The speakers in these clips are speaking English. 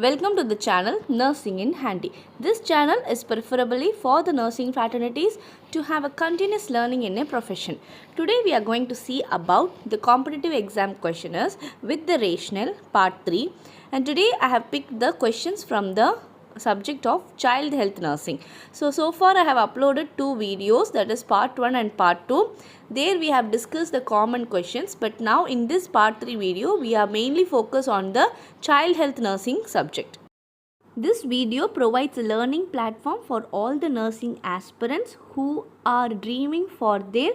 Welcome to the channel Nursing in Handy. This channel is preferably for the nursing fraternities to have a continuous learning in a profession. Today we are going to see about the competitive exam questionnaires with the rational part 3, and today I have picked the questions from the subject of child health nursing. So far I have uploaded two videos, that is part 1 and part 2. There we have discussed the common questions, but now in this part 3 video we are mainly focused on the child health nursing subject. This video provides a learning platform for all the nursing aspirants who are dreaming for their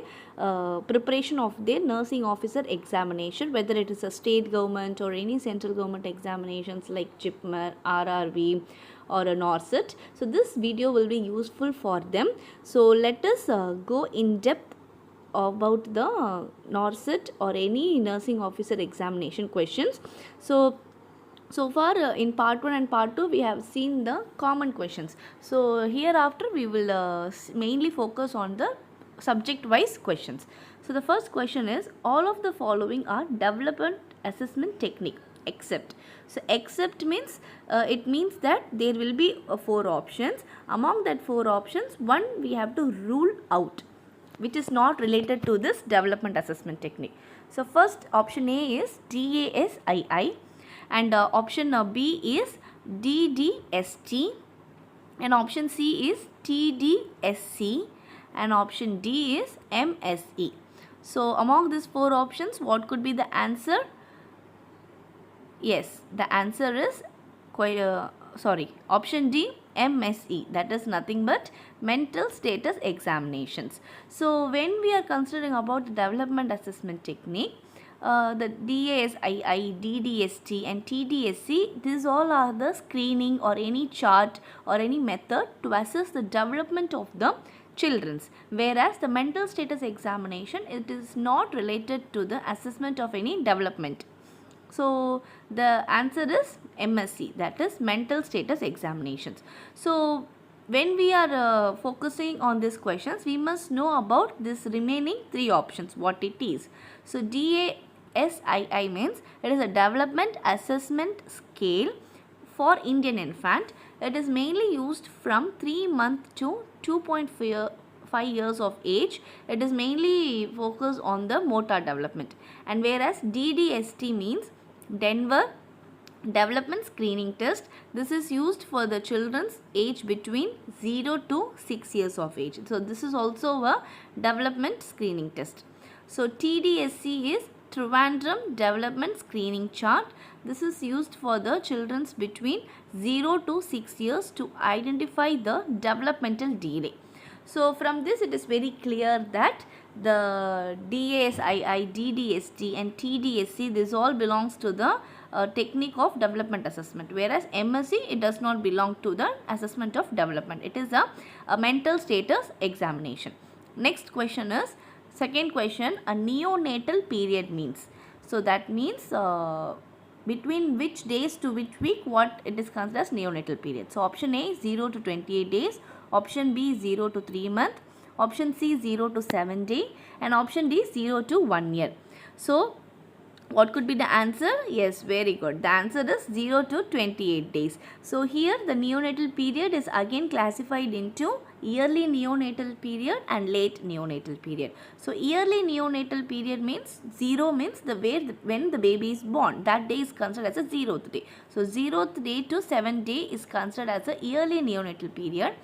preparation of their nursing officer examination, whether it is a state government or any central government examinations like JIPMER, RRV or a NORCET. So this video will be useful for them. So let us go in depth about the NORCET or any nursing officer examination questions. So far in part 1 and part 2 we have seen the common questions. So hereafter we will mainly focus on the subject wise questions. So the first question is, all of the following are development assessment technique except. So except means it means that there will be 4 options. Among that 4 options, one we have to rule out, which is not related to this development assessment technique. So first option A is DASII, and option B is DDST, and option C is TDSC, and option D is MSE. So among these 4 options, what could be the answer? Yes, the answer is option D, MSE, that is nothing but mental status examinations. So when we are considering about the development assessment technique, the DASII, DDST and TDSC, these all are the screening or any chart or any method to assess the development of the children's, whereas the mental status examination, it is not related to the assessment of any development. So the answer is MSE, that is mental status examinations. So when we are focusing on these questions, we must know about this remaining 3 options, what it is. So DASII means it is a development assessment scale for Indian infant. It is mainly used from 3 months to 2.5 years of age. It is mainly focused on the motor development. And whereas DDST means Denver Development Screening Test, this is used for the children's age between 0 to 6 years of age. So this is also a development screening test. So TDSC is Trivandrum Development Screening Chart. This is used for the children's between 0 to 6 years to identify the developmental delay. So from this it is very clear that the DASII, DDST and TDSC, this all belongs to the technique of development assessment, whereas MSE, it does not belong to the assessment of development. It is a mental status examination. Next question is, second question, a neonatal period means. So that means between which days to which week, what it is considered as neonatal period. So option A 0 to 28 days, option B 0 to 3 months, option C 0 to 7 day, and option D 0 to 1 year. So what could be the answer? Yes, very good. The answer is 0 to 28 days. So here the neonatal period is again classified into early neonatal period and late neonatal period. So early neonatal period means 0 means when the baby is born. That day is considered as a 0th day. So 0th day to 7th day is considered as a early neonatal period.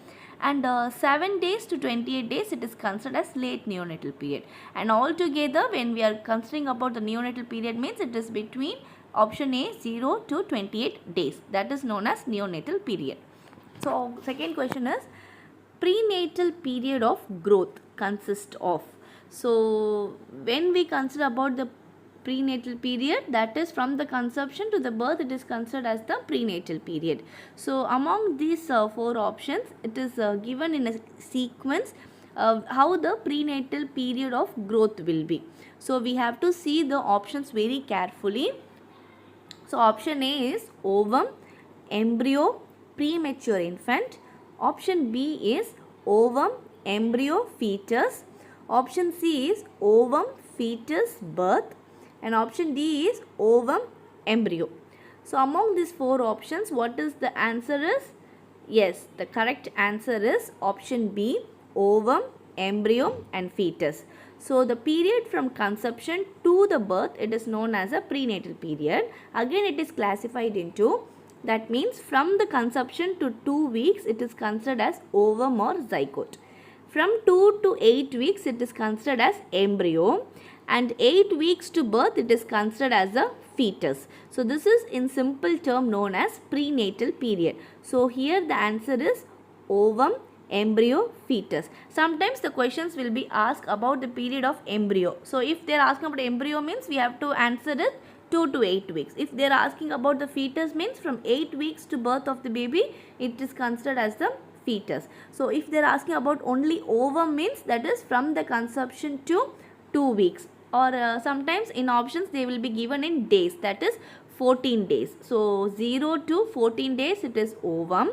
And 7 days to 28 days, it is considered as late neonatal period. And altogether, when we are considering about the neonatal period, means it is between option A 0 to 28 days. That is known as neonatal period. So second question is, prenatal period of growth consists of. So when we consider about the prenatal period, that is from the conception to the birth, it is considered as the prenatal period. So among these 4 options, it is given in a sequence how the prenatal period of growth will be. So we have to see the options very carefully. So option A is ovum, embryo, premature infant. Option B is ovum, embryo, fetus. Option C is ovum, fetus, birth. And option D is ovum, embryo. So among these 4 options, what is the answer is? Yes, the correct answer is option B, ovum, embryo and fetus. So the period from conception to the birth, it is known as a prenatal period. Again, it is classified into, that means from the conception to 2 weeks, it is considered as ovum or zygote. From 2 to 8 weeks, it is considered as embryo, and 8 weeks to birth, it is considered as a fetus. So this is in simple term known as prenatal period. So here the answer is ovum, embryo, fetus. Sometimes the questions will be asked about the period of embryo. So if they are asking about embryo, means we have to answer it 2 to 8 weeks. If they are asking about the fetus, means from 8 weeks to birth of the baby, it is considered as the fetus. So if they are asking about only ovum, means that is from the conception to 2 weeks. Or sometimes in options they will be given in days, that is 14 days. So 0 to 14 days it is ovum,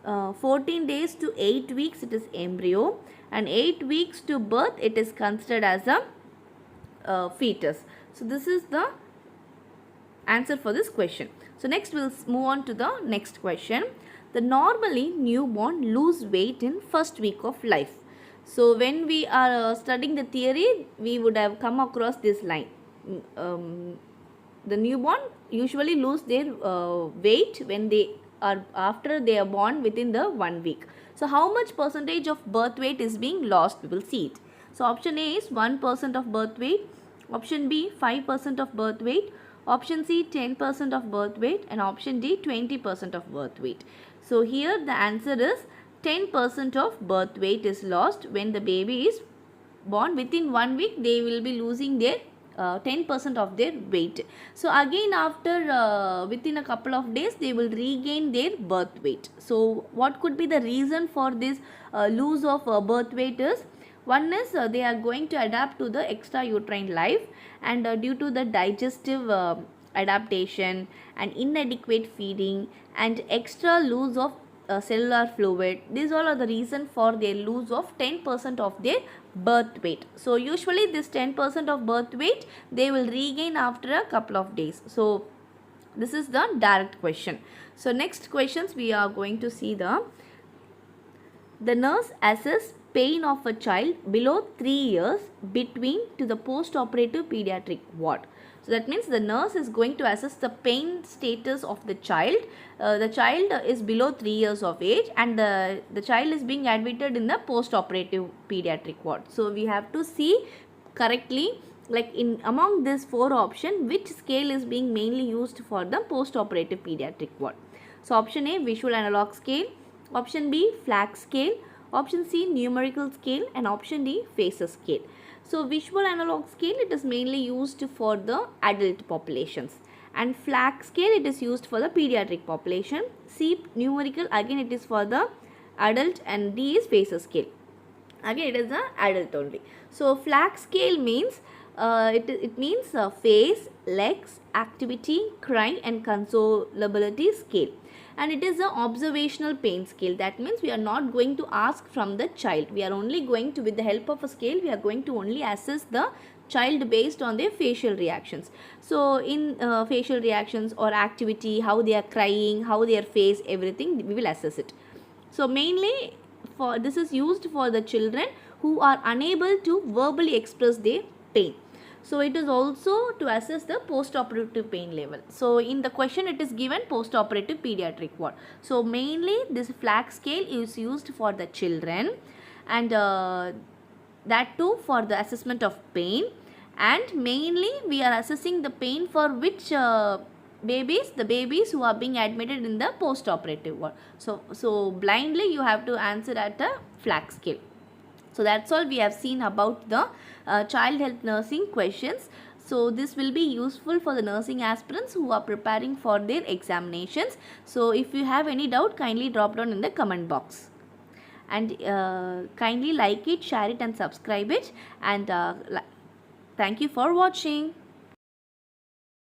14 days to 8 weeks it is embryo, and 8 weeks to birth it is considered as a fetus. So this is the answer for this question. So next we'll move on to the next question. The normally newborn lose weight in first week of life. So when we are studying the theory, we would have come across this line. The newborn usually lose their weight when they are after they are born within the 1 week. So how much percentage of birth weight is being lost? We will see it. So option A is 1% of birth weight, option B 5% of birth weight, option C 10% of birth weight, and option D 20% of birth weight. So here the answer is 10% of birth weight is lost when the baby is born. Within 1 week they will be losing their 10% of their weight. So again after within a couple of days they will regain their birth weight. So what could be the reason for this lose of birth weight is, one is they are going to adapt to the extrauterine life, and due to the digestive adaptation and inadequate feeding and extra loss of cellular fluid, these all are the reason for their lose of 10% of their birth weight. So usually this 10% of birth weight they will regain after a couple of days. So this is the direct question. So next questions we are going to see the nurse assess pain of a child below 3 years between to the post-operative pediatric ward. So that means the nurse is going to assess the pain status of the child. The child is below 3 years of age, and the child is being admitted in the post-operative pediatric ward. So we have to see correctly, like in among these 4 options, which scale is being mainly used for the post-operative pediatric ward. So option A visual analog scale, option B flag scale, option C numerical scale, and option D phases scale. So visual analog scale, it is mainly used for the adult populations, and flag scale it is used for the pediatric population. C numerical, again it is for the adult, and D is phases scale, again it is the adult only. So flag scale means it means face, legs, activity, cry and consolability scale, and it is an observational pain scale. That means we are not going to ask from the child, we are only going to, with the help of a scale, we are going to only assess the child based on their facial reactions. So in facial reactions or activity, how they are crying, how their face, everything we will assess it. So mainly for this is used for the children who are unable to verbally express their pain. So it is also to assess the post-operative pain level. So in the question it is given post-operative pediatric ward. So mainly this flag scale is used for the children, and that too for the assessment of pain, and mainly we are assessing the pain for which babies, the babies who are being admitted in the post-operative ward. So blindly you have to answer at a flag scale. So that's all we have seen about the child health nursing questions. So this will be useful for the nursing aspirants who are preparing for their examinations. So if you have any doubt, kindly drop down in the comment box, and kindly like it, share it and subscribe it, and thank you for watching.